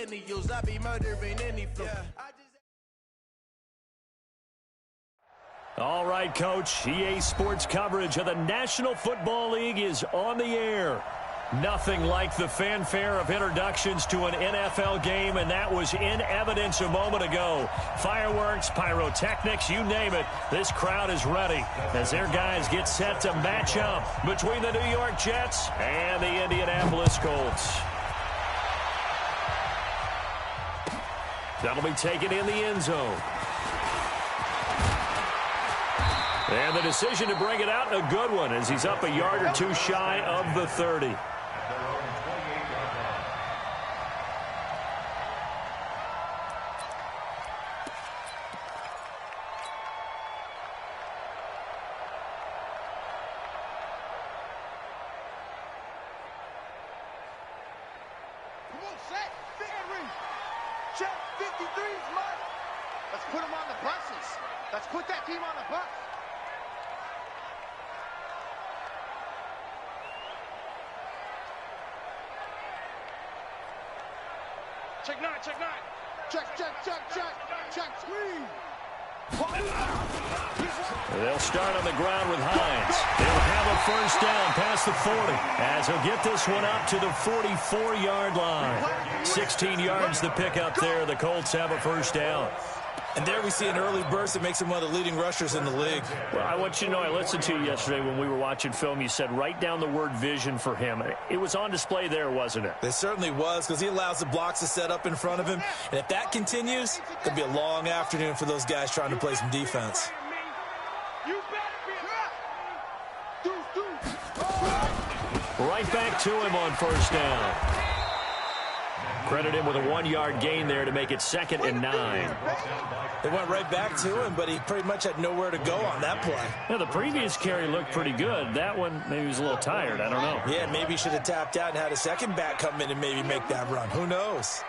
any use. I be murdering any flu. All right, Coach. EA Sports coverage of the National Football League is on the air. Nothing like the fanfare of introductions to an NFL game, and that was in evidence a moment ago. Fireworks, pyrotechnics, you name it. This crowd is ready as their guys get set to match up between the New York Jets and the Indianapolis Colts. That'll be taken in the end zone. And the decision to bring it out, a good one, as he's up a yard or two shy of the 30. Check 53's mark. Let's put them on the buses. Let's put that team on the bus. Check 9, check 9. Check screen. They'll start on the ground with Hines. They'll have a first down past the 40 as he'll get this one up to the 44-yard line. 16 yards to pick up there. The Colts have a first down. And there we see an early burst that makes him one of the leading rushers in the league. Well, I want you to know, I listened to you yesterday when we were watching film. You said write down the word vision for him. It was on display there, wasn't it? It certainly was, because he allows the blocks to set up in front of him. And if that continues, it could be a long afternoon for those guys trying to play some defense. Right back to him on first down. Credit him with a 1-yard gain there to make it 2nd and 9. They went right back to him, but he pretty much had nowhere to go on that play. Yeah, the previous carry looked pretty good. That one, maybe he was a little tired. I don't know. Yeah, maybe he should have tapped out and had a second back come in and maybe make that run. Who knows?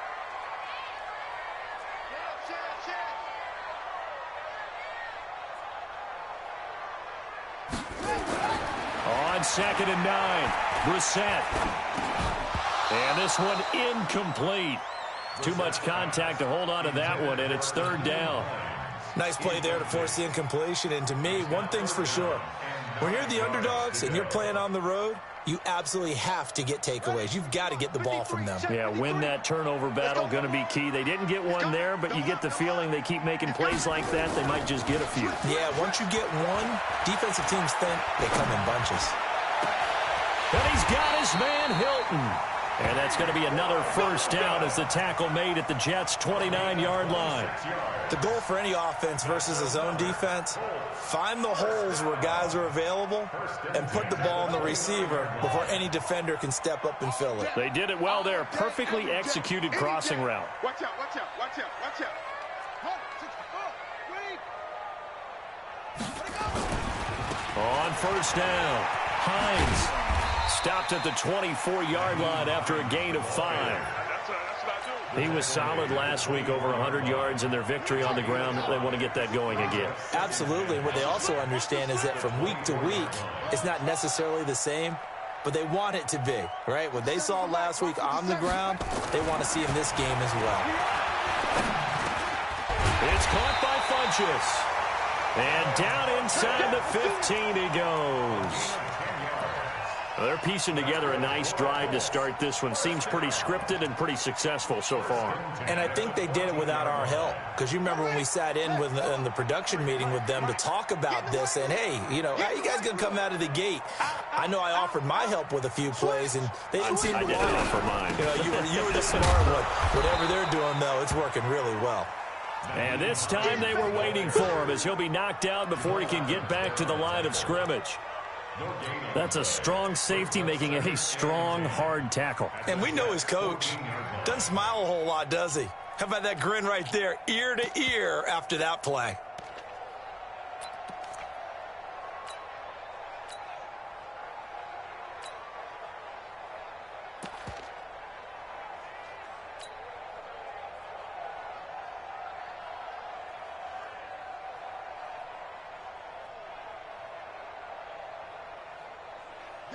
On 2nd and 9, Brissett. And this one incomplete. Too much contact to hold on to that one, and it's 3rd down. Nice play there to force the incompletion. And to me, one thing's for sure. When you're the underdogs and you're playing on the road, you absolutely have to get takeaways. You've got to get the ball from them. Yeah, win that turnover battle, going to be key. They didn't get one there, but you get the feeling they keep making plays like that, they might just get a few. Yeah, once you get one, defensive teams think they come in bunches. And he's got his man, Hilton. And that's going to be another first down as the tackle made at the Jets' 29-yard line. The goal for any offense versus a zone defense, find the holes where guys are available and put the ball on the receiver before any defender can step up and fill it. They did it well there. Perfectly executed crossing route. Watch out, watch out, watch out, watch out. On first down, Hines stopped at the 24-yard line after a gain of 5. He was solid last week, over 100 yards in their victory on the ground. They want to get that going again. Absolutely. What they also understand is that from week to week, it's not necessarily the same, but they want it to be, right? What they saw last week on the ground, they want to see in this game as well. It's caught by Funchess. And down inside the 15 he goes. They're piecing together a nice drive to start this one. Seems pretty scripted and pretty successful so far. And I think they did it without our help. Because you remember when we sat in the production meeting with them to talk about this, and hey, you know, how you guys going to come out of the gate? I know I offered my help with a few plays, and they didn't seem to want it. I didn't offer mine. You know, you were the smart one. Whatever they're doing, though, it's working really well. And this time they were waiting for him as he'll be knocked out before he can get back to the line of scrimmage. That's a strong safety making a strong, hard tackle. And we know his coach. Doesn't smile a whole lot, does he? How about that grin right there, ear to ear after that play?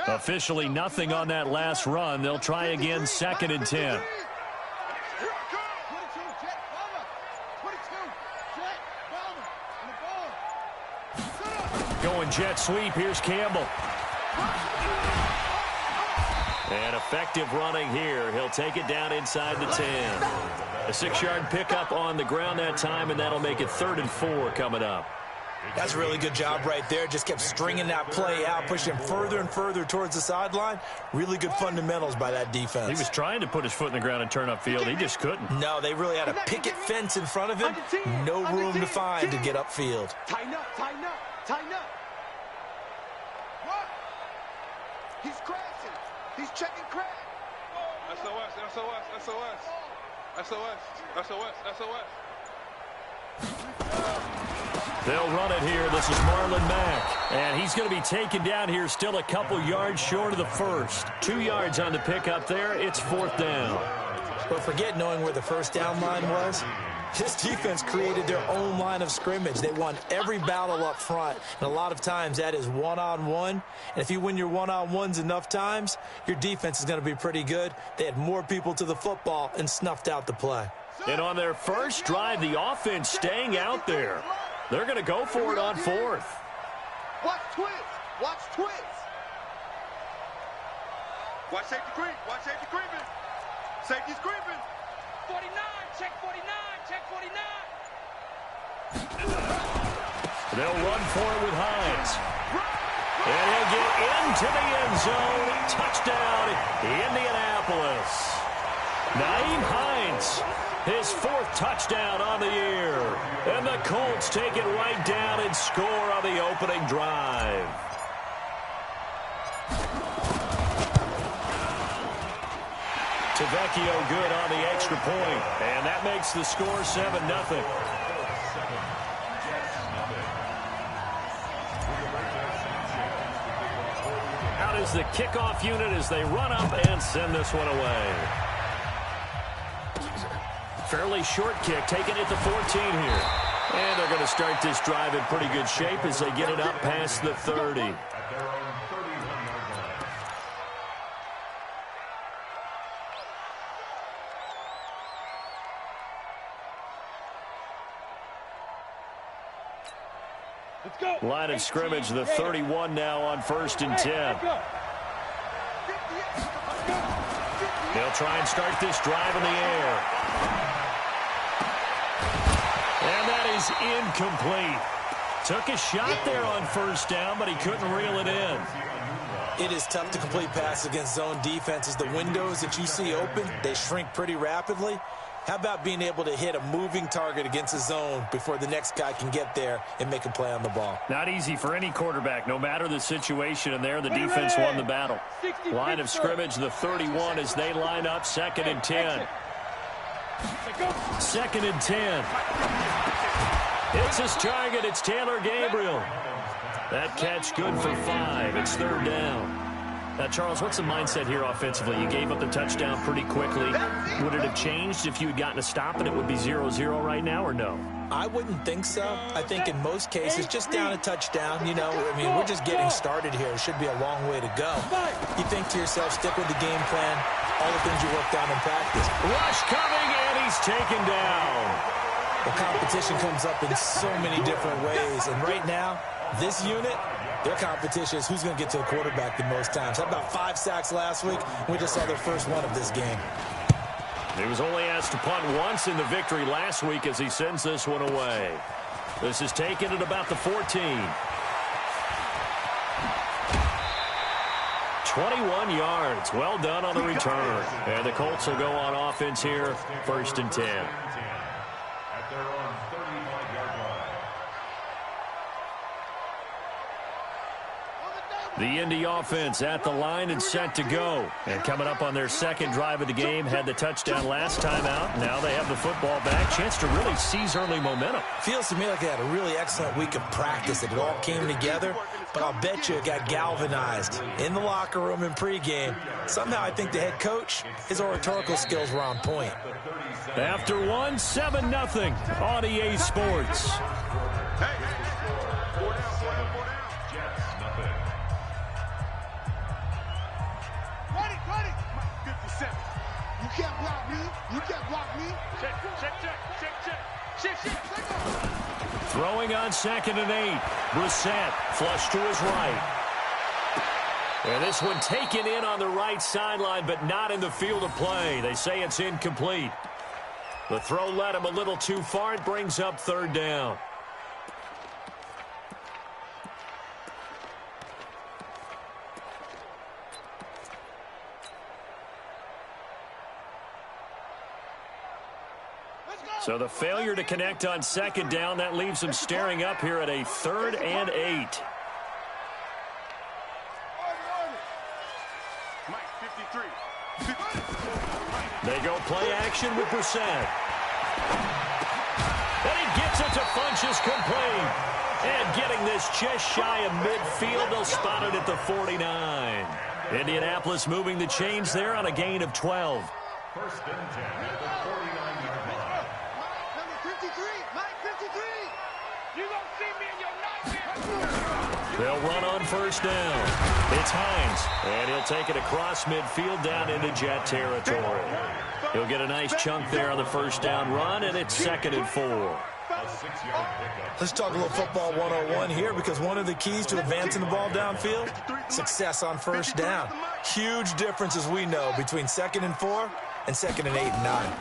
Officially nothing on that last run. They'll try again, 2nd and 10. Jet, Palmer. 22, Jet, Palmer, and the ball. Going jet sweep. Here's Campbell. And effective running here. He'll take it down inside the 10. A 6-yard pickup on the ground that time, and that'll make it 3rd and 4 coming up. That's a really good job right there. Just kept stringing that play out, pushing him further and further towards the sideline. Really good fundamentals by that defense. He was trying to put his foot in the ground and turn upfield. He just couldn't. No, they really had a picket fence in front of him. No room to find to get upfield. Tighten up, tighten up, tighten up. What? He's crashing. He's checking crash. SOS, SOS, SOS. SOS, SOS, SOS. They'll run it here. This is Marlon Mack. And he's going to be taken down here, still a couple yards short of the first. 2 yards on the pickup there. It's 4th down. But forget knowing where the first down line was. This defense created their own line of scrimmage. They won every battle up front. And a lot of times that is one-on-one. And if you win your one-on-ones enough times, your defense is going to be pretty good. They had more people to the football and snuffed out the play. And on their first drive, the offense staying out there. They're going to go for it on 4th. Watch twist. Watch twist. Watch safety creep. Watch safety creeping. Safety's creeping. 49, check 49, check 49. They'll run for it with Hines. And he'll get into the end zone. Touchdown, Indianapolis. Nyheim Hines, his 4th touchdown on the year. And the Colts take it right down and score on the opening drive. Tavecchio good on the extra point. And that makes the score 7-0. Out is the kickoff unit as they run up and send this one away. Fairly short kick, taken at the 14 here. And they're going to start this drive in pretty good shape as they get it up past the 30. Line of scrimmage, the 31 now on 1st and 10. They'll try and start this drive in the air. And that is incomplete. Took a shot there on 1st down, but he couldn't reel it in. It is tough to complete passes against zone defenses. The windows that you see open, they shrink pretty rapidly. How about being able to hit a moving target against a zone before the next guy can get there and make a play on the ball? Not easy for any quarterback, no matter the situation, and there the defense won the battle. Line of scrimmage, the 31 as they line up, 2nd and 10. 2nd and 10. It's his target. It's Taylor Gabriel. That catch good for 5. It's 3rd down. Now, Charles, what's the mindset here offensively? You gave up the touchdown pretty quickly. Would it have changed if you had gotten a stop and it would be 0-0 right now, or no? I wouldn't think so. I think in most cases, just down a touchdown, you know, I mean, we're just getting started here. It should be a long way to go. You think to yourself, stick with the game plan, all the things you worked on in practice. Rush coming, and he's taken down. The competition comes up in so many different ways, and right now, this unit, their competition is who's going to get to the quarterback the most times. How about 5 sacks last week? We just saw their first one of this game. He was only asked to punt once in the victory last week as he sends this one away. This is taken at about the 14. 21 yards. Well done on the return. And the Colts will go on offense here, 1st and 10. The Indy offense at the line and set to go. And coming up on their 2nd drive of the game, had the touchdown last time out. Now they have the football back. Chance to really seize early momentum. Feels to me like they had a really excellent week of practice. It all came together. But I'll bet you it got galvanized in the locker room in pregame. Somehow I think the head coach, his oratorical skills were on point. After 1, 7-0 on EA Sports. You can't block me. You can't block me. Throwing on 2nd and 8. Brissett flush to his right. And this one taken in on the right sideline, but not in the field of play. They say it's incomplete. The throw led him a little too far. It brings up 3rd down. So the failure to connect on 2nd down, that leaves him staring up here at a 3rd and 8. They go play action with Brissett. And he gets it to Funchess complete. And getting this just shy of midfield, they'll spot it at the 49. Indianapolis moving the chains there on a gain of 12. First and 10 at the 49-yard line. Number 53, Mike 53. You gonna see me in your nightmare. They'll run on 1st down. It's Hines, and he'll take it across midfield down into Jet territory. He'll get a nice chunk there on the 1st down run, and it's 2nd and 4. Let's talk a little football 101 here, because one of the keys to advancing the ball downfield, success on 1st down. Huge difference, as we know, between 2nd and 4 and 2nd and 8 and 9.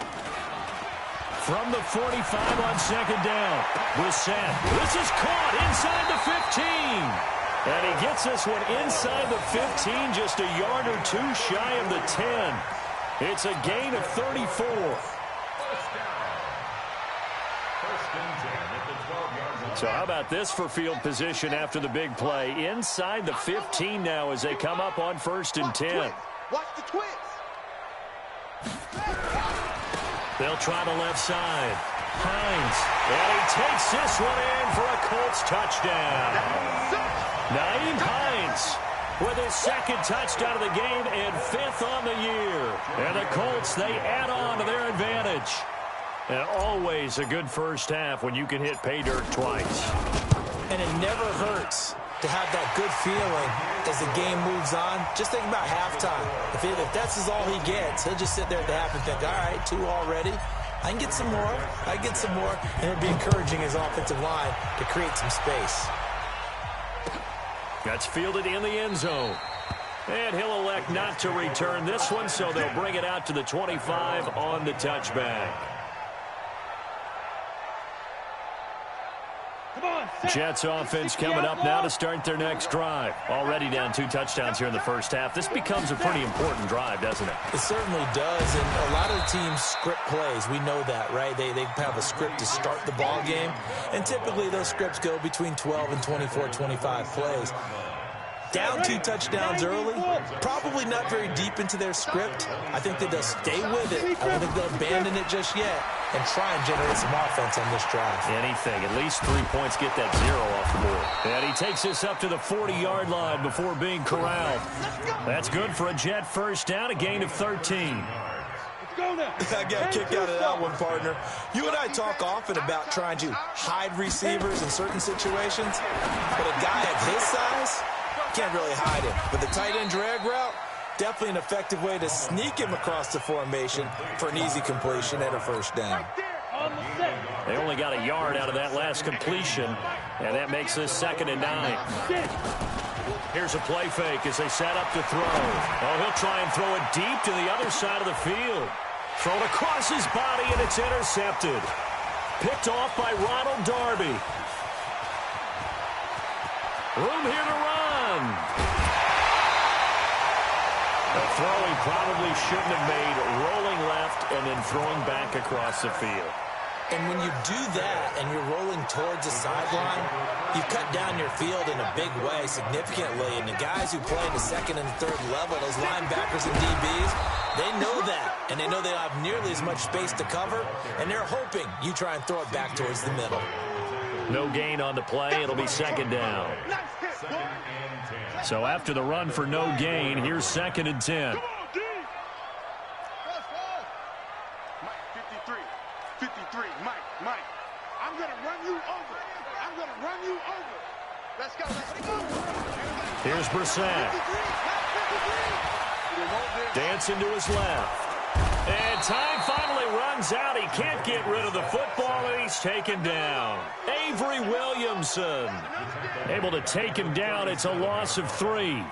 From the 45 on 2nd down, Brissett. This is caught inside the 15. And he gets this one inside the 15, just a yard or two shy of the 10. It's a gain of 34. So how about this for field position after the big play? Inside the 15 now as they come up on 1st and 10. Watch the twins. They'll try the left side. Hines. And he takes this one in for a Colts touchdown. Nyheim Hines with his 2nd touchdown of the game and 5th on the year. And the Colts, they add on to their advantage. And always a good first half when you can hit pay dirt twice. And it never hurts to have that good feeling as the game moves on. Just think about halftime. If that's all he gets, he'll just sit there at the half and think, all right, 2 already. I can get some more. I can get some more. And it'll be encouraging his offensive line to create some space. That's fielded in the end zone. And he'll elect not to return this one, so they'll bring it out to the 25 on the touchback. Jets offense coming up now to start their next drive. Already down 2 touchdowns here in the 1st half. This becomes a pretty important drive, doesn't it? It certainly does, and a lot of the teams script plays. We know that, right? They have a script to start the ball game, and typically those scripts go between 12 and 24, 25 plays. Down 2 touchdowns early, probably not very deep into their script. I think that they'll stay with it. I don't think they'll abandon it just yet and try and generate some offense on this drive. Anything. At least 3 points, get that 0 off the board. And he takes this up to the 40-yard line before being corralled. That's good for a Jet first down, a gain of 13. I got a kick out of that one, partner. You and I talk often about trying to hide receivers in certain situations, but a guy of his size can't really hide him. But the tight end drag route, definitely an effective way to sneak him across the formation for an easy completion and a first down. They only got a yard out of that last completion, and that makes this 2nd and 9. Here's a play fake as they set up to throw. Oh, he'll try and throw it deep to the other side of the field. Thrown across his body, and it's intercepted. Picked off by Ronald Darby. Room here to run. The throw he probably shouldn't have made, rolling left and then throwing back across the field. And when you do that and you're rolling towards the sideline, you cut down your field in a big way significantly. And the guys who play in the 2nd and 3rd level, those linebackers and DBs, they know that. And they know they don't have nearly as much space to cover. And they're hoping you try and throw it back towards the middle. No gain on the play. It'll be 2nd down. So after the run for no gain, here's 2nd and 10. Mike 53. 53. Mike. I'm going to run you over. I'm going to run you over. Let's go. Let's go. Here's Brissett. Dancing to his left. And time finally runs out. He can't get rid of the football, and he's taken down. Avery Williamson able to take him down. It's a loss of 3.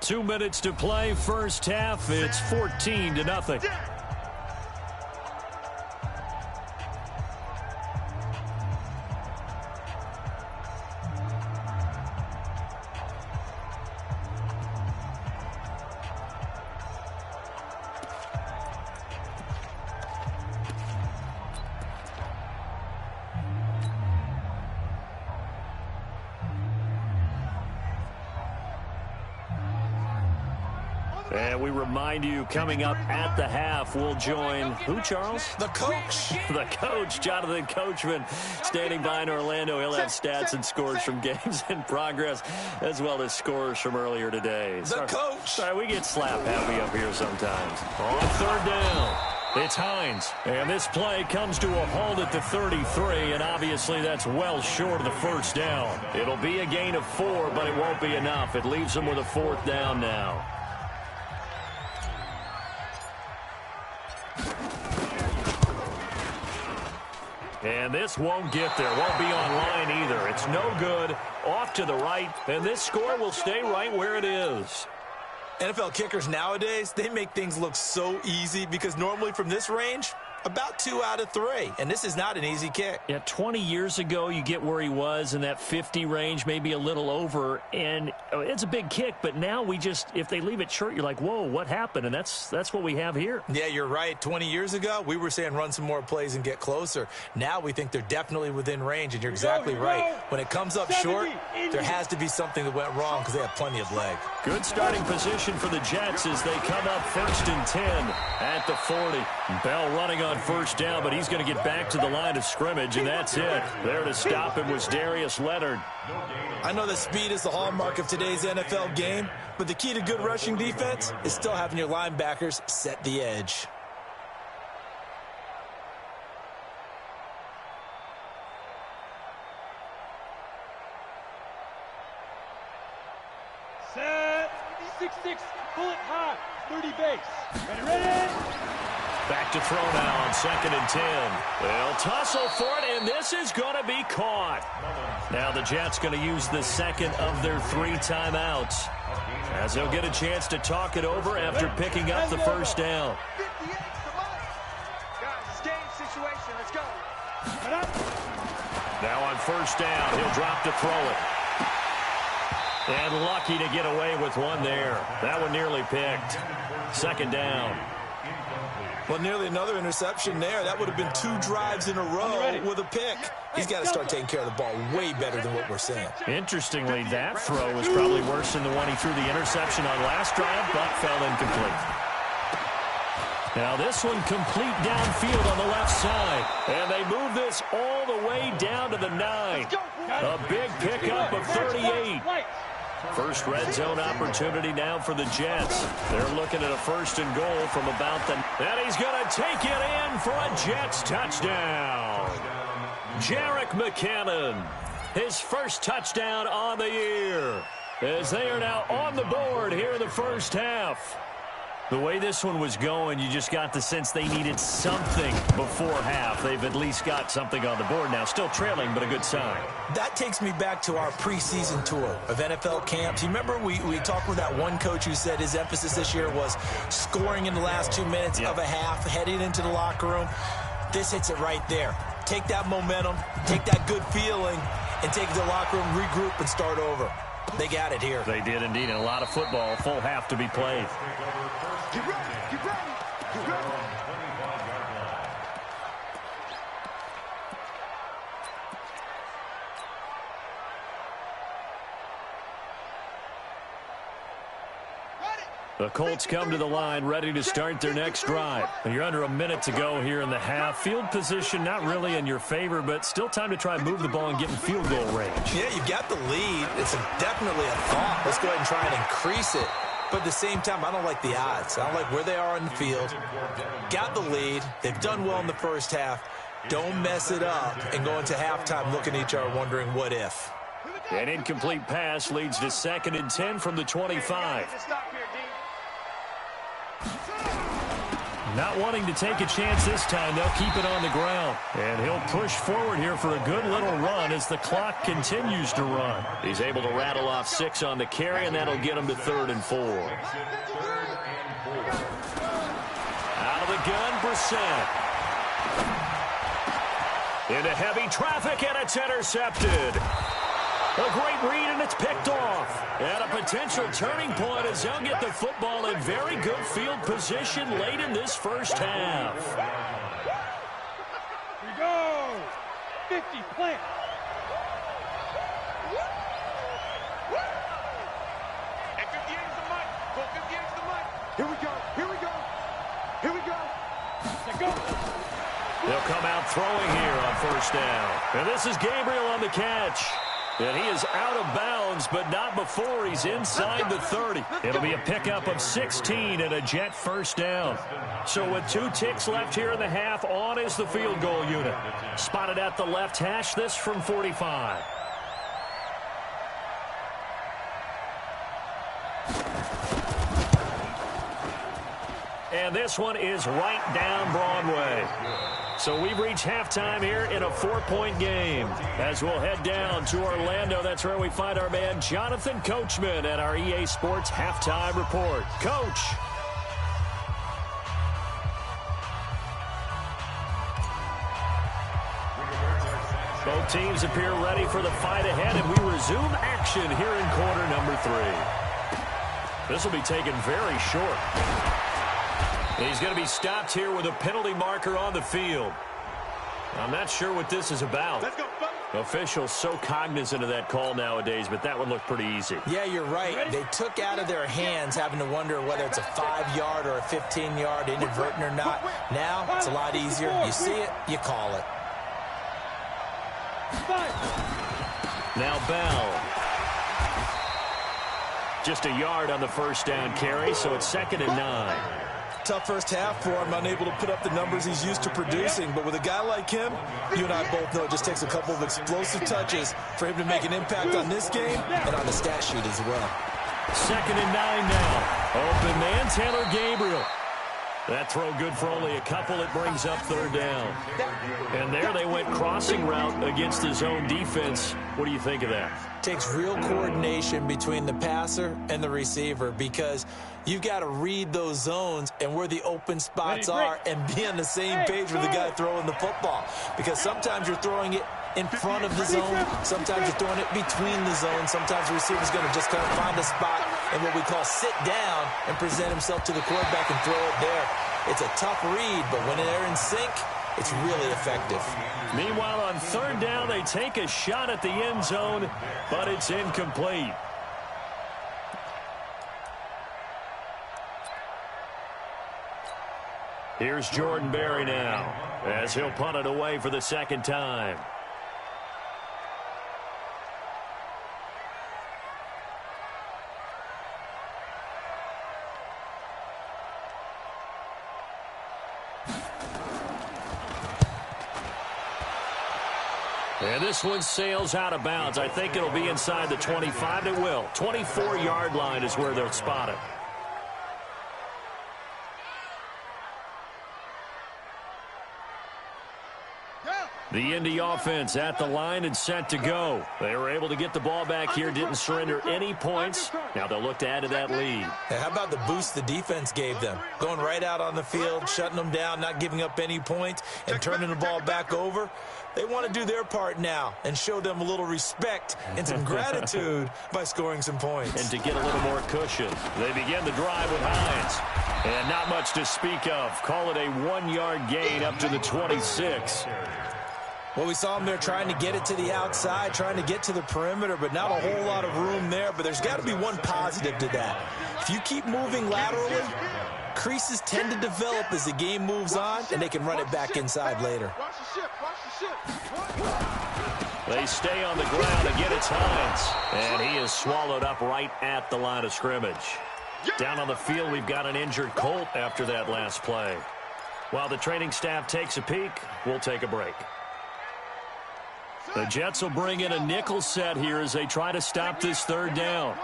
Two minutes to play, first half. It's 14-0. And we remind you, coming up at the half, we'll join who, Charles? The coach. The coach, Jonathan Coachman, standing by in Orlando. He'll have stats and scores from games in progress, as well as scores from earlier today. The coach. Sorry, we get slap happy up here sometimes. On third down, it's Hines. And this play comes to a halt at the 33, and obviously that's well short of the first down. It'll be a gain of 4, but it won't be enough. It leaves them with a 4th down now. And this won't get there. Won't be online either. It's no good. Off to the right. And this score will stay right where it is. NFL kickers nowadays, they make things look so easy because normally from this range, about 2 out of 3. And this is not an easy kick. Yeah, 20 years ago, you get where he was in that 50 range, maybe a little over. And it's a big kick, but now we just, if they leave it short, you're like, whoa, what happened? And that's what we have here. Yeah, you're right. 20 years ago, we were saying run some more plays and get closer. Now we think they're definitely within range, and you're exactly right. When it comes up short, there has to be something that went wrong because they have plenty of leg. Good starting position for the Jets as they come up 1st and 10 at the 40. Bell running on first down, but he's going to get back to the line of scrimmage, and that's it. There to stop him was Darius Leonard. I know that speed is the hallmark of today's NFL game, but the key to good rushing defense is still having your linebackers set the edge. Set. 6-6. Bullet high. 30 base. Ready. Back to throw now on 2nd and 10. They'll tussle for it, and this is going to be caught. Now the Jets going to use the second of their 3 timeouts, as they'll get a chance to talk it over after picking up the first down. 58 to Mike. Guys, it's game situation. Let's go. Now on first down, he'll drop to throw it. And lucky to get away with one there. That one nearly picked. 2nd down. Well, nearly another interception there. That would have been 2 drives in a row with a pick. He's got to start taking care of the ball way better than what we're seeing. Interestingly, that throw was probably worse than the one he threw the interception on last drive, but fell incomplete. Now this one complete downfield on the left side. And they move this all the way down to the 9. A big pickup of 38. First red zone opportunity now for the Jets. They're looking at a 1st and goal from about the... And he's going to take it in for a Jets touchdown. Jerick McKinnon, his first touchdown on the year, as they are now on the board here in the first half. The way this one was going, you just got the sense they needed something before half. They've at least got something on the board now. Still trailing, but a good sign. That takes me back to our preseason tour of NFL camps. You remember we talked with that one coach who said his emphasis this year was scoring in the last 2 minutes of a half, heading into the locker room. This hits it right there. Take that momentum, take that good feeling, and take it to the locker room, regroup, and start over. They got it here. They did indeed, and a lot of football, full half to be played. Get ready. Get ready. Get ready. The Colts come to the line ready to start their next drive. And you're under a minute to go here in the half. Field position not really in your favor, but still time to try and move the ball and get in field goal range. Yeah, you've got the lead. It's definitely a thought. Let's go ahead and try and increase it. But at the same time, I don't like the odds. I don't like where they are on the field. Got the lead. They've done well in the first half. Don't mess it up and go into halftime looking at each other wondering what if. An incomplete pass leads to 2nd and 10 from the 25. Not wanting to take a chance this time, they'll keep it on the ground. And he'll push forward here for a good little run as the clock continues to run. He's able to rattle off 6 on the carry, and that'll get him to 3rd and 4. Out of the gun, Brissett. Into heavy traffic, and it's intercepted. A great read, and it's picked off. And a potential turning point as they'll get the football in very good field position late in this first half. Here we go. 50, plant. And 58 is the mic. Go 58 is the mic. Here we go. Here we go. Here we go. Let's go. They'll come out throwing here on 1st down. And this is Gabriel on the catch. And he is out of bounds, but not before he's inside the 30. It'll be a pickup of 16 and a Jet 1st down. So with 2 ticks left here in the half, on is the field goal unit. Spotted at the left hash, this from 45. And this one is right down Broadway. So we've reached halftime here in a 4-point game. As we'll head down to Orlando, that's where we find our man Jonathan Coachman at our EA Sports Halftime Report. Coach. Both teams appear ready for the fight ahead, and we resume action here in quarter number 3. This will be taken very short. He's going to be stopped here with a penalty marker on the field. I'm not sure what this is about. Let's go, Officials so cognizant of that call nowadays, but that would look pretty easy. Yeah, you're right. They took out of their hands having to wonder whether it's a 5-yard or a 15-yard inadvertent or not. Now, it's a lot easier. You see it, you call it. Now Bell. Just a yard on the 1st down carry, so it's 2nd and 9. Tough first half for him, unable to put up the numbers he's used to producing. But with a guy like him, you and I both know it just takes a couple of explosive touches for him to make an impact on this game and on the stat sheet as well. 2nd and 9 now. Open man, Taylor Gabriel. That throw good for only a couple. It brings up 3rd down. And there they went crossing route against the zone defense. What do you think of that? Takes real coordination between the passer and the receiver because you've got to read those zones and where the open spots are and be on the same page with the guy throwing the football. Because sometimes you're throwing it in front of the zone. Sometimes you're throwing it between the zones. Sometimes the receiver's going to just kind of find a spot and what we call sit down and present himself to the quarterback and throw it there. It's a tough read, but when they're in sync, it's really effective. Meanwhile, on 3rd down, they take a shot at the end zone, but it's incomplete. Here's Jordan Berry now, as he'll punt it away for the 2nd time. And this one sails out of bounds. I think it'll be inside the 25. It will. 24-yard line is where they'll spot it. The Indy offense at the line and set to go. They were able to get the ball back here, didn't surrender any points. Now they'll look to add to that lead. Hey, how about the boost the defense gave them? Going right out on the field, shutting them down, not giving up any points, and turning the ball back over. They want to do their part now and show them a little respect and some gratitude by scoring some points. And to get a little more cushion, they begin the drive with Hines. And not much to speak of. Call it a 1-yard gain up to the 26. Well, we saw him there trying to get it to the outside, trying to get to the perimeter, but not a whole lot of room there. But there's got to be one positive to that. If you keep moving laterally, creases tend to develop as the game moves on, and they can run it back inside later. They stay on the ground. Again, it's Hines. And he is swallowed up right at the line of scrimmage. Down on the field, we've got an injured Colt after that last play. While the training staff takes a peek, we'll take a break. The Jets will bring in a nickel set here as they try to stop this third down.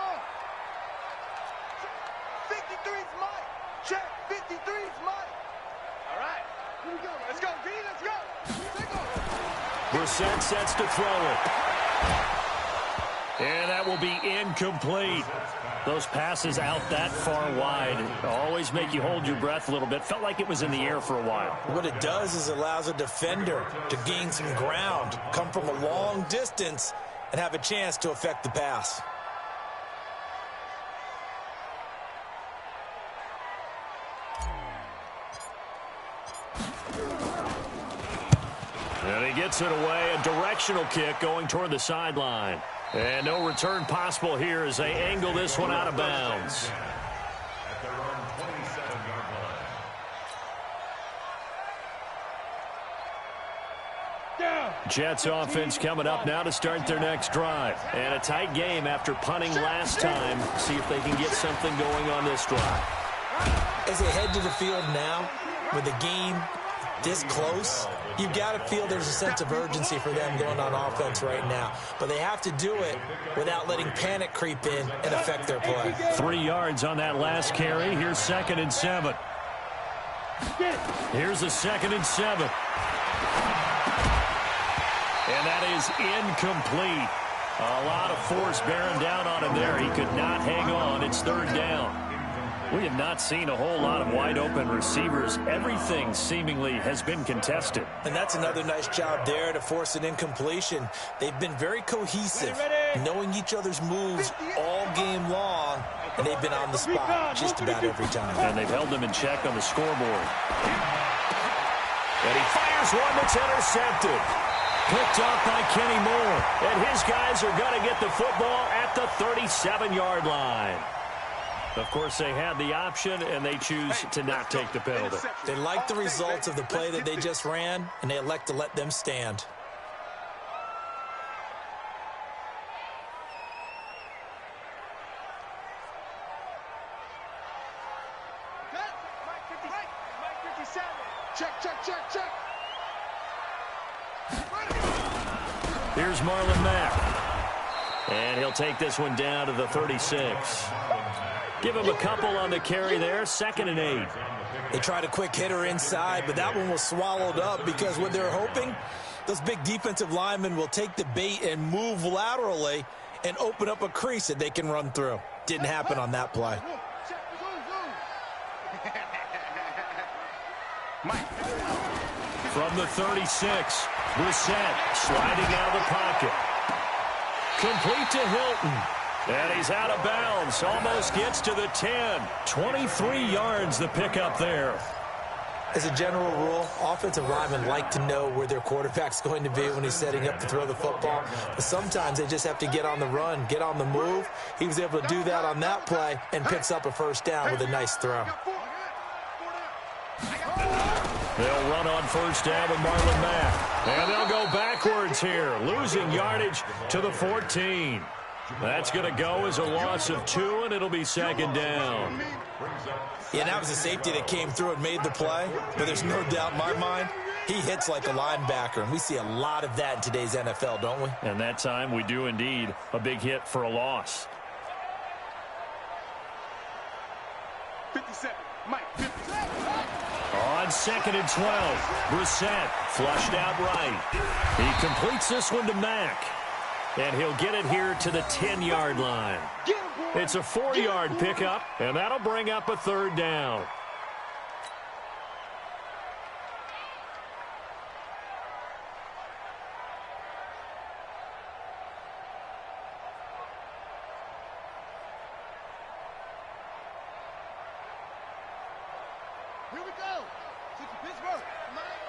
53's Mike. Check. 53's Mike. All right. Here we go. Let's go, D. Let's go. Brissett sets to throw it. And that will be incomplete. Those passes out that far wide always make you hold your breath a little bit. Felt like it was in the air for a while. What it does is allows a defender to gain some ground, come from a long distance, and have a chance to affect the pass. And he gets it away. A directional kick going toward the sideline. And no return possible here as they angle this one out of bounds. Jets offense coming up now to start their next drive. And a tight game after punting last time. See if they can get something going on this drive. As they head to the field now, with the game this close, you've got to feel there's a sense of urgency for them going on offense right now. But they have to do it without letting panic creep in and affect their play. 3 yards on that last carry. Here's 2nd and 7. Here's a 2nd and 7. And that is incomplete. A lot of force bearing down on him there. He could not hang on. It's 3rd down. We have not seen a whole lot of wide-open receivers. Everything seemingly has been contested. And that's another nice job there to force an incompletion. They've been very cohesive, knowing each other's moves all game long, and they've been on the spot just about every time. And they've held them in check on the scoreboard. And he fires one that's intercepted. Picked off by Kenny Moore. And his guys are going to get the football at the 37-yard line. Of course, they had the option, and they choose to not take the penalty. They like the results of the play that they just ran, and they elect to let them stand. Mike 57. Check. Here's Marlon Mack. And he'll take this one down to the 36. Give him a couple on the carry there. 2nd and 8. They tried a quick hitter inside, but that one was swallowed up because what they're hoping, those big defensive linemen will take the bait and move laterally and open up a crease that they can run through. Didn't happen on that play. From the 36, Brissett sliding out of the pocket. Complete to Hilton. And he's out of bounds. Almost gets to the 10. 23 yards the pickup there. As a general rule, offensive linemen like to know where their quarterback's going to be when he's setting up to throw the football. But sometimes they just have to get on the run, get on the move. He was able to do that on that play and picks up a 1st down with a nice throw. They'll run on 1st down with Marlon Mack. And they'll go backwards here, losing yardage to the 14. That's going to go as a loss of 2, and it'll be 2nd down. Yeah, that was a safety that came through and made the play. But there's no doubt in my mind, he hits like a linebacker. And we see a lot of that in today's NFL, don't we? And that time we do indeed. A big hit for a loss. 57, Mike, 57. On 2nd and 12, Brissett flushed out right. He completes this one to Mack. And he'll get it here to the 10-yard line. It's a 4-yard pickup, and that'll bring up a 3rd down. Here we go. Pittsburgh.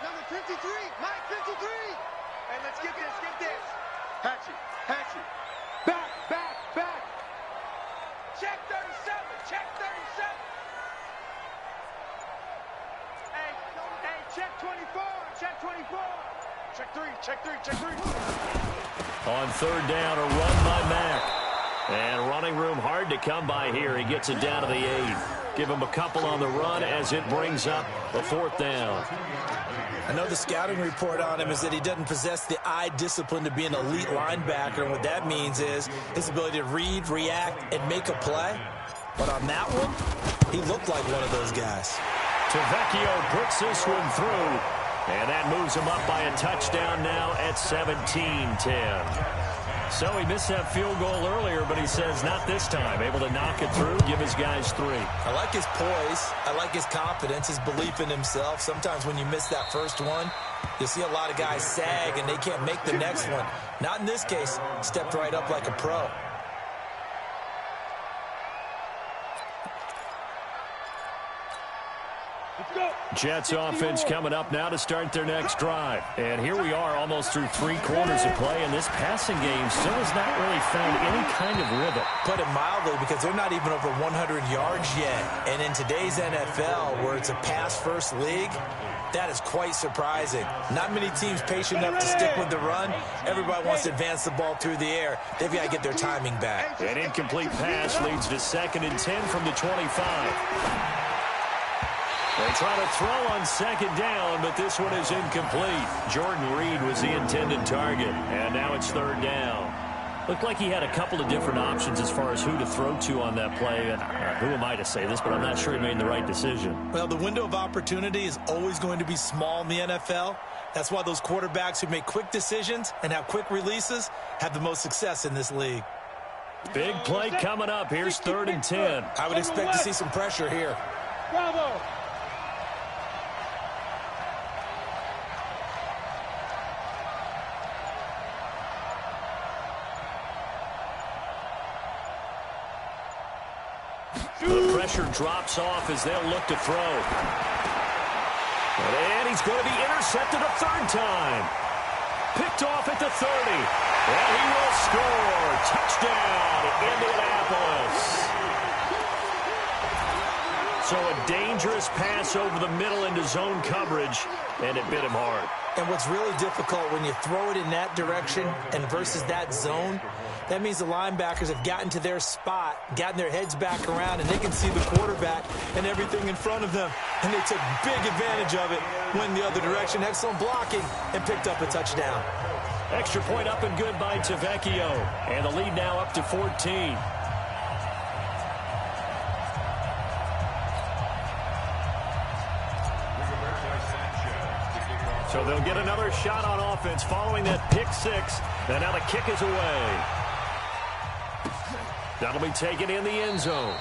Number 53. Mike 53. Hey, let's get this. Hatchet. Back. Check 37. Check 37. Hey, check 24. Check 24. Check 3. On 3rd down, a run by Mack. And running room hard to come by here. He gets it down to the 8. Give him a couple on the run as it brings up a 4th down. I know the scouting report on him is that he doesn't possess the eye discipline to be an elite linebacker, and what that means is his ability to read, react, and make a play. But on that one, he looked like one of those guys. Tavecchio puts this one through, and that moves him up by a touchdown now at 17-10. So he missed that field goal earlier, but he says not this time. Able to knock it through, give his guys 3. I like his poise. I like his confidence, his belief in himself. Sometimes when you miss that first one, you'll see a lot of guys sag and they can't make the next one. Not in this case. Stepped right up like a pro. Jets offense coming up now to start their next drive. And here we are almost through 3 quarters of play, and this passing game still has not really found any kind of rhythm. Put it mildly, because they're not even over 100 yards yet. And in today's NFL, where it's a pass-first league, that is quite surprising. Not many teams patient enough to stick with the run. Everybody wants to advance the ball through the air. They've got to get their timing back. An incomplete pass leads to 2nd and 10 from the 25. They try to throw on 2nd down, but this one is incomplete. Jordan Reed was the intended target, and now it's 3rd down. Looked like he had a couple of different options as far as who to throw to on that play. And who am I to say this, but I'm not sure he made the right decision. Well, the window of opportunity is always going to be small in the NFL. That's why those quarterbacks who make quick decisions and have quick releases have the most success in this league. Big play coming up. Here's 3rd and 10. I would expect to see some pressure here. Bravo. The pressure drops off as they'll look to throw. And he's going to be intercepted a 3rd time. Picked off at the 30. And he will score. Touchdown, Indianapolis. So a dangerous pass over the middle into zone coverage, and it bit him hard. And what's really difficult when you throw it in that direction and versus that zone, that means the linebackers have gotten to their spot, gotten their heads back around, and they can see the quarterback and everything in front of them. And they took big advantage of it, went the other direction, excellent blocking, and picked up a touchdown. Extra point up and good by Tavecchio. And the lead now up to 14. So they'll get another shot on offense following that pick 6. And now the kick is away. That'll be taken in the end zone.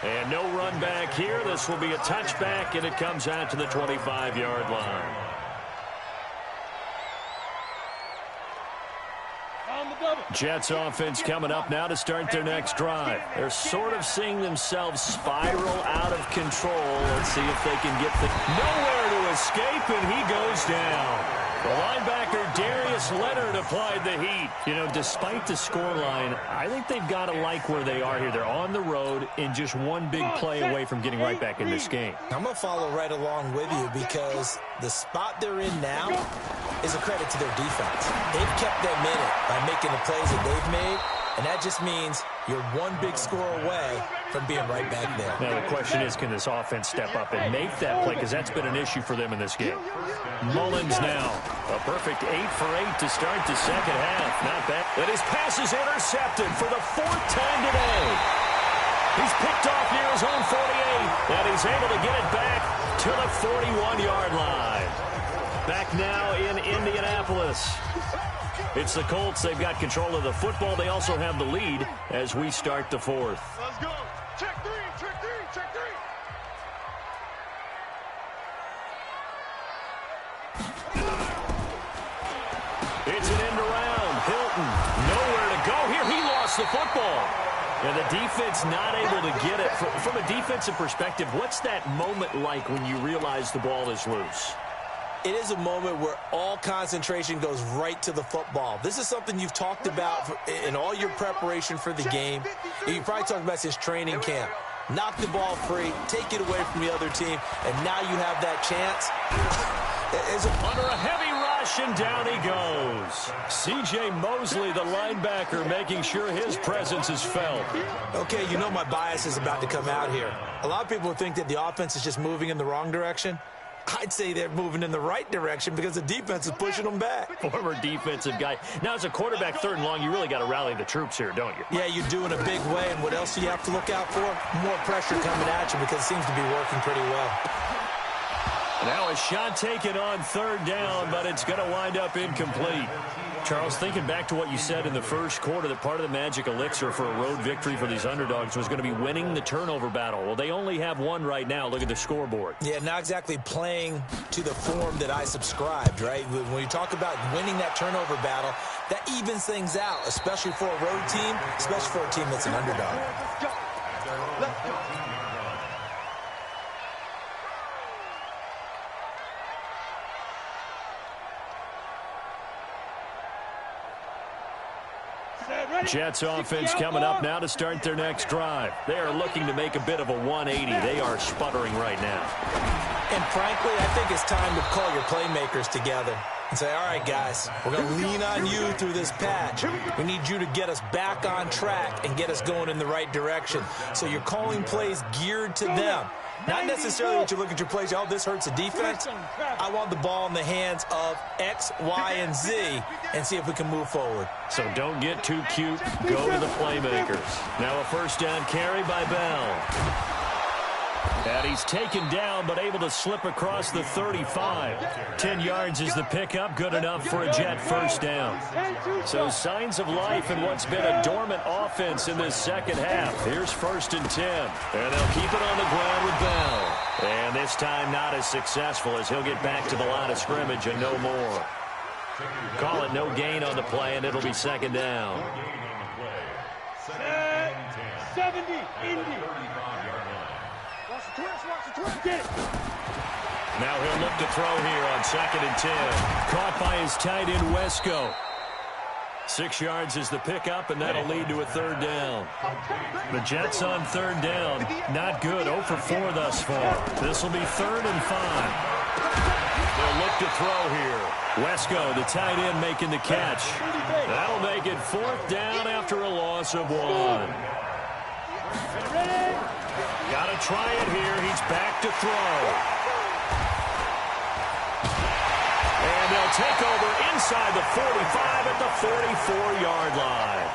And no run back here. This will be a touchback, and it comes out to the 25-yard line. Jets offense coming up now to start their next drive. They're sort of seeing themselves spiral out of control. Let's see if they can get nowhere to escape, and he goes down. The linebacker, Darius Leonard, applied the heat. You know, despite the scoreline, I think they've got to like where they are here. They're on the road and just one big play away from getting right back in this game. I'm going to follow right along with you because the spot they're in now is a credit to their defense. They've kept them in it by making the plays that they've made, and that just means you're one big score away from being right back there. Now the question is, can this offense step up and make that play, because that's been an issue for them in this game. Mullins now, a perfect 8 for 8 to start the second half. Not bad. And his pass is intercepted for the 4th time today. He's picked off near his own 48, and he's able to get it back to the 41-yard line. Back now in Indianapolis. It's the Colts. They've got control of the football. They also have the lead as we start the 4th. Let's go. Check 3, check 3, check 3. It's an end around. Hilton, nowhere to go here. He lost the football. And the defense not able to get it. From a defensive perspective, what's that moment like when you realize the ball is loose? It is a moment where all concentration goes right to the football. This is something you've talked about in all your preparation for the game. You probably talked about since training camp. Knock the ball free, take it away from the other team, and now you have that chance. Under a heavy rush. rush, and down he goes. C.J. Mosley, the linebacker, making sure his presence is felt. Okay, you know my bias is about to come out here. A lot of people think that the offense is just moving in the wrong direction. I'd say they're moving in the right direction because the defense is pushing them back. Former defensive guy. Now, as a quarterback, 3rd and long, you really got to rally the troops here, don't you? Yeah, you do in a big way. And what else do you have to look out for? More pressure coming at you because it seems to be working pretty well. Now a shot taken on 3rd down, but it's going to wind up incomplete. Charles, thinking back to what you said in the first quarter, that part of the magic elixir for a road victory for these underdogs was going to be winning the turnover battle. Well, they only have one right now. Look at the scoreboard. Yeah, not exactly playing to the form that I subscribed, right? When you talk about winning that turnover battle, that evens things out, especially for a road team, especially for a team that's an underdog. Let's go. Let's go. Jets offense coming up now to start their next drive. They are looking to make a bit of a 180. They are sputtering right now. And frankly, I think it's time to call your playmakers together and say, all right, guys, we're going to lean on you through this patch. We need you to get us back on track and get us going in the right direction. So you're calling plays geared to them. Not necessarily what you look at your plays, oh, this hurts the defense. I want the ball in the hands of X, Y, and Z and see if we can move forward. So don't get too cute. Go to the playmakers. Now a 1st down carry by Bell. And he's taken down, but able to slip across the 35. 10 yards is the pickup, good enough for a Jet 1st down. So signs of life in what's been a dormant offense in this second half. Here's 1st and 10. And they'll keep it on the ground with Bell. And this time not as successful as he'll get back to the line of scrimmage and no more. Call it no gain on the play, and it'll be 2nd down. 70, Indy. Now he'll look to throw here on 2nd and 10. Caught by his tight end, Wesco. 6 yards is the pickup, and that'll lead to a 3rd down. The Jets on 3rd down. Not good. 0 for 4 thus far. This will be 3rd and 5. They'll look to throw here. Wesco, the tight end, making the catch. That'll make it 4th down after a loss of 1. Got to try it here. He's back to throw. And they'll take over inside the 45 at the 44-yard line.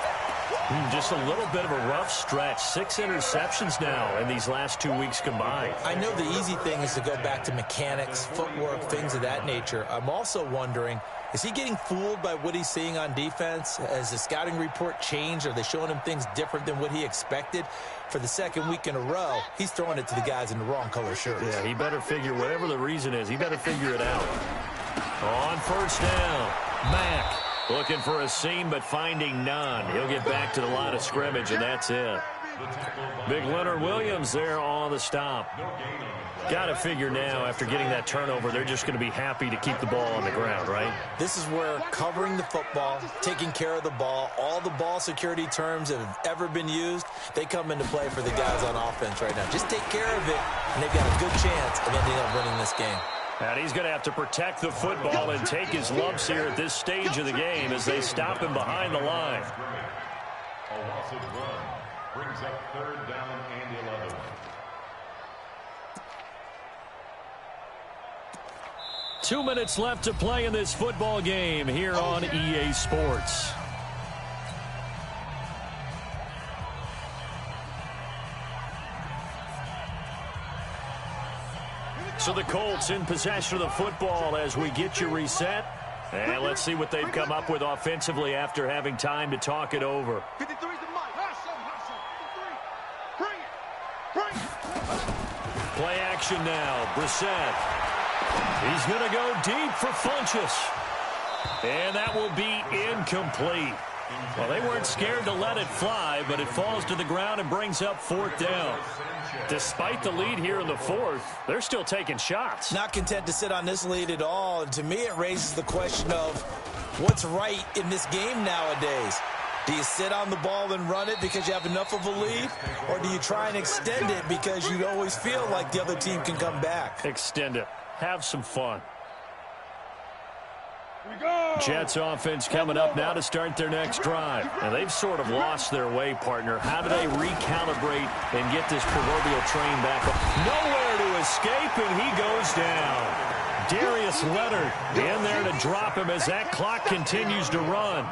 Just a little bit of a rough stretch. 6 interceptions now in these last 2 weeks combined. I know the easy thing is to go back to mechanics, footwork, things of that nature. I'm also wondering, is he getting fooled by what he's seeing on defense? Has the scouting report changed? Are they showing him things different than what he expected? For the 2nd week in a row, he's throwing it to the guys in the wrong color shirts. Yeah, he better figure, whatever the reason is, he better figure it out. On 1st down, Mack looking for a seam but finding none. He'll get back to the line of scrimmage, and that's it. Big Leonard Williams there on the stop. Got to figure now, after getting that turnover, they're just going to be happy to keep the ball on the ground, right? This is where covering the football, taking care of the ball, all the ball security terms that have ever been used, they come into play for the guys on offense right now. Just take care of it, and they've got a good chance of ending up winning this game. And he's going to have to protect the football and take his lumps here at this stage of the game as they stop him behind the line. A loss of 1 brings up 3rd down and 11. Two minutes left to play in this football game here on EA Sports. So the Colts in possession of the football as we get you reset. And let's see what they've come up with offensively after having time to talk it over. 53's the mic. Bring it. Play action now. Brissett. He's going to go deep for Funchess. And that will be incomplete. Well, they weren't scared to let it fly, but it falls to the ground and brings up 4th down. Despite the lead here in the 4th, they're still taking shots. Not content to sit on this lead at all. And to me, it raises the question of what's right in this game nowadays. Do you sit on the ball and run it because you have enough of a lead? Or do you try and extend it because you always feel like the other team can come back? Extend it. Have some fun. Jets offense coming up now to start their next drive. And they've sort of lost their way, partner. How do they recalibrate and get this proverbial train back up? Nowhere to escape, and he goes down. Darius Leonard in there to drop him as that clock continues to run.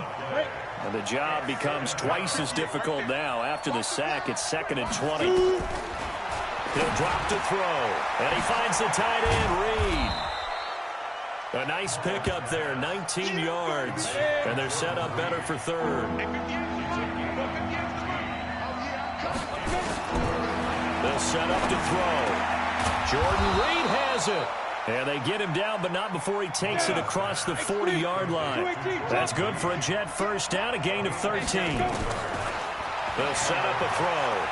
And the job becomes twice as difficult now. After the sack, it's 2nd and 20. He'll drop to throw, and he finds the tight end, Reed. A nice pickup there, 19 yards, and they're set up better for 3rd. They'll set up to throw. Jordan Reed has it. And they get him down, but not before he takes it across the 40-yard line. That's good for a Jet first down, a gain of 13. They'll set up a throw.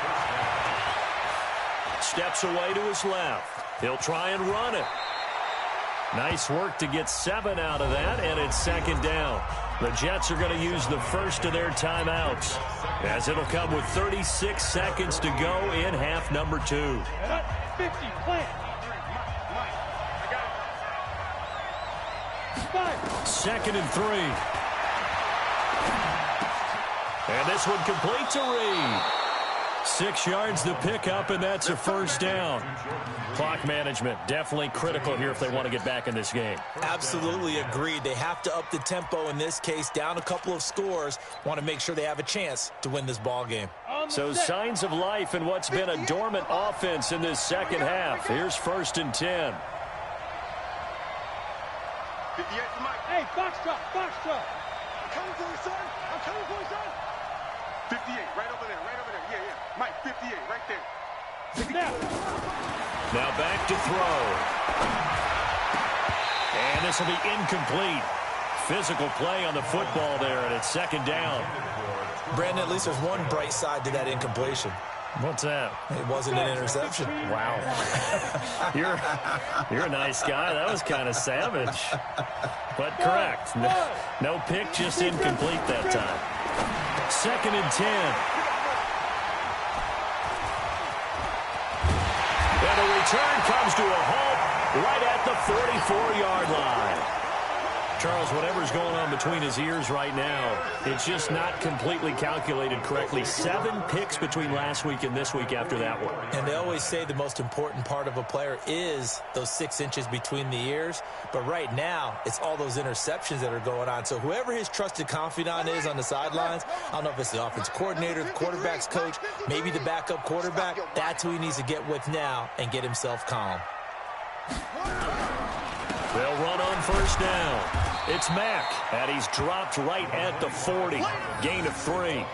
Steps away to his left. He'll try and run it. Nice work to get 7 out of that, and it's 2nd down. The Jets are going to use the first of their timeouts, as it'll come with 36 seconds to go in half number 2. 50, plant. 2nd and 3. And this one complete to Reed. 6 yards the pickup, and that's a first down. Clock management definitely critical here if they want to get back in this game. Absolutely agreed. They have to up the tempo in this case, down a couple of scores. Want to make sure they have a chance to win this ball game. So signs of life in what's been a dormant offense in this second half. Here's 1st and 10. 58 to Mike. Hey, box truck, box truck. I'm coming for you, son. I'm coming for you, son. 58, right over there, right over there. Yeah, yeah. Mike, 58, right there. Now back to throw. And this will be incomplete. Physical play on the football there, and it's 2nd down. Brandon, at least there's one bright side to that incompletion. What's that? It wasn't an interception. Wow. You're a nice guy. That was kind of savage. But correct. No pick, just incomplete that time. 2nd and 10. And the return comes to a halt right at the 44-yard line. Charles, whatever's going on between his ears right now, it's just not completely calculated correctly. 7 picks between last week and this week after that one. And they always say the most important part of a player is those 6 inches between the ears. But right now, it's all those interceptions that are going on. So whoever his trusted confidant is on the sidelines, I don't know if it's the offense coordinator, the quarterback's coach, maybe the backup quarterback, that's who he needs to get with now and get himself calm. They'll run on first down. It's Mack, and he's dropped right at the 40. Gain of 3.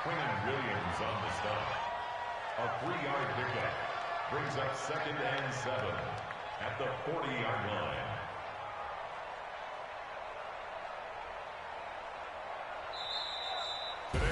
Quinn Williams on the stop. A 3-yard pickup brings up 2nd and 7 at the 40-yard line.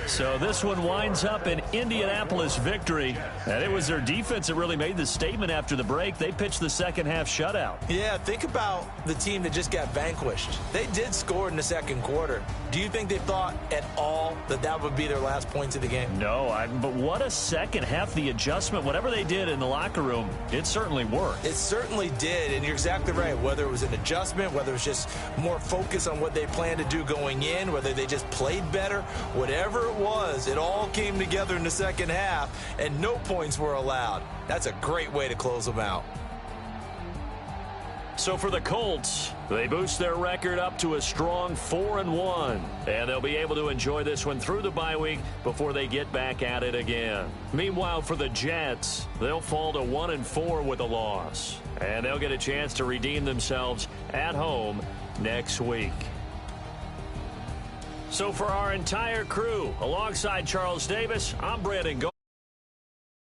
So this one winds up an Indianapolis victory, and it was their defense that really made the statement after the break. They pitched the second half shutout. Yeah, think about the team that just got vanquished. They did score in the second quarter. Do you think they thought at all that that would be their last points of the game? No, but what a second half. The adjustment, whatever they did in the locker room, it certainly worked. It certainly did, and you're exactly right. Whether it was an adjustment, whether it was just more focus on what they planned to do going in, whether they just played better, whatever it was, it all came together in the second half, and no points were allowed. That's a great way to close them out. So for the Colts, they boost their record up to a strong 4-1, and they'll be able to enjoy this one through the bye week before they get back at it again. Meanwhile, for the Jets, they'll fall to 1-4 with a loss, and they'll get a chance to redeem themselves at home next week. So for our entire crew, alongside Charles Davis, I'm Brandon Gold.